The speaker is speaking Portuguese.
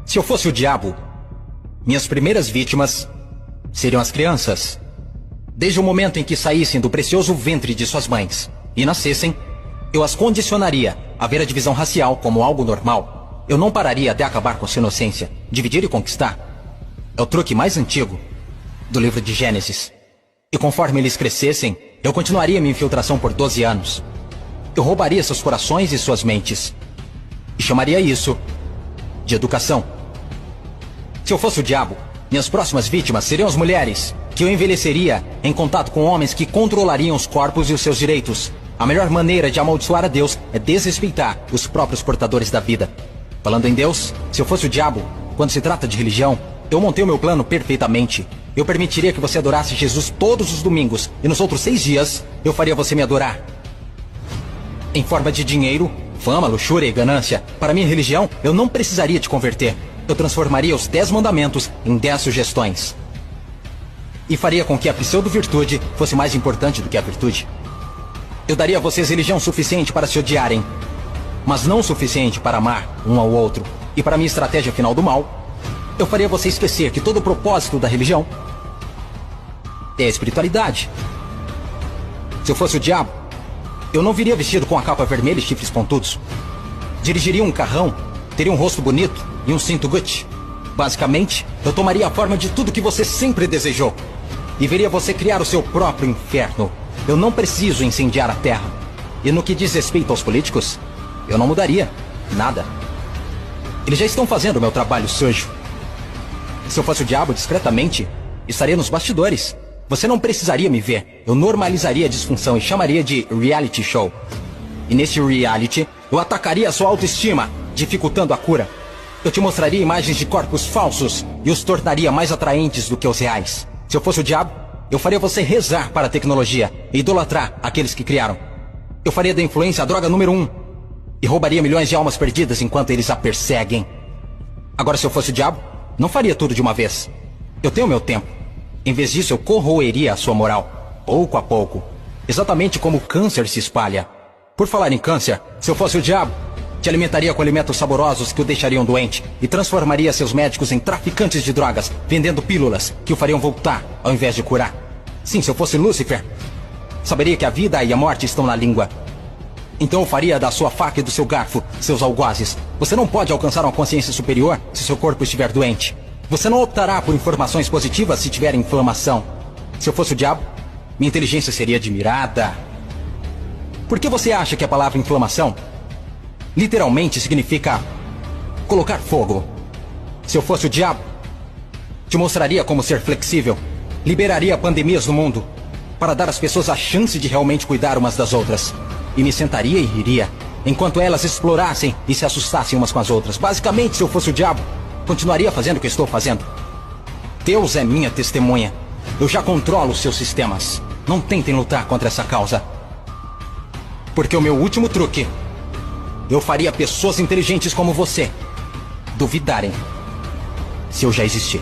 Se eu fosse o diabo, minhas primeiras vítimas seriam as crianças. Desde o momento em que saíssem do precioso ventre de suas mães e nascessem, eu as condicionaria a ver a divisão racial como algo normal. Eu não pararia até acabar com sua inocência. Dividir e conquistar é o truque mais antigo do livro de Gênesis. E conforme eles crescessem, eu continuaria minha infiltração por 12 anos. Eu roubaria seus corações e suas mentes. E chamaria isso de educação. Se eu fosse o diabo, minhas próximas vítimas seriam as mulheres, que eu envelheceria em contato com homens que controlariam os corpos e os seus direitos. A melhor maneira de amaldiçoar a Deus é desrespeitar os próprios portadores da vida. Falando em Deus, se eu fosse o diabo, quando se trata de religião, eu montei o meu plano perfeitamente. Eu permitiria que você adorasse Jesus todos os domingos, e nos outros 6 dias, eu faria você me adorar. Em forma de dinheiro, fama, luxúria e ganância. Para minha religião, eu não precisaria te converter. Eu transformaria os 10 mandamentos em 10 sugestões. E faria com que a pseudo-virtude fosse mais importante do que a virtude. Eu daria a vocês religião suficiente para se odiarem, mas não o suficiente para amar um ao outro. E para minha estratégia final do mal, eu faria você esquecer que todo o propósito da religião é a espiritualidade. Se eu fosse o diabo, eu não viria vestido com a capa vermelha e chifres pontudos. Dirigiria um carrão, teria um rosto bonito e um cinto Gucci. Basicamente, eu tomaria a forma de tudo que você sempre desejou e veria você criar o seu próprio inferno. Eu não preciso incendiar a terra. E no que diz respeito aos políticos, eu não mudaria nada. Eles já estão fazendo o meu trabalho sujo. Se eu fosse o diabo, discretamente, estaria nos bastidores. Você não precisaria me ver. Eu normalizaria a disfunção e chamaria de reality show. E nesse reality, eu atacaria a sua autoestima, dificultando a cura. Eu te mostraria imagens de corpos falsos e os tornaria mais atraentes do que os reais. Se eu fosse o diabo, eu faria você rezar para a tecnologia e idolatrar aqueles que criaram. Eu faria da influência a droga número 1 e roubaria milhões de almas perdidas enquanto eles a perseguem. Agora, se eu fosse o diabo, não faria tudo de uma vez. Eu tenho meu tempo. Em vez disso, eu corroeria a sua moral, pouco a pouco. Exatamente como o câncer se espalha. Por falar em câncer, se eu fosse o diabo, te alimentaria com alimentos saborosos que o deixariam doente e transformaria seus médicos em traficantes de drogas, vendendo pílulas que o fariam voltar ao invés de curar. Sim, se eu fosse Lúcifer, saberia que a vida e a morte estão na língua. Então eu faria da sua faca e do seu garfo seus algozes. Você não pode alcançar uma consciência superior se seu corpo estiver doente. Você não optará por informações positivas se tiver inflamação. Se eu fosse o diabo, minha inteligência seria admirada. Por que você acha que a palavra inflamação literalmente significa colocar fogo? Se eu fosse o diabo, te mostraria como ser flexível. Liberaria pandemias no mundo para dar às pessoas a chance de realmente cuidar umas das outras. E me sentaria e riria enquanto elas explorassem e se assustassem umas com as outras. Basicamente, se eu fosse o diabo, continuaria fazendo o que estou fazendo. Deus é minha testemunha. Eu já controlo seus sistemas. Não tentem lutar contra essa causa. Porque o meu último truque, eu faria pessoas inteligentes como você duvidarem se eu já existir.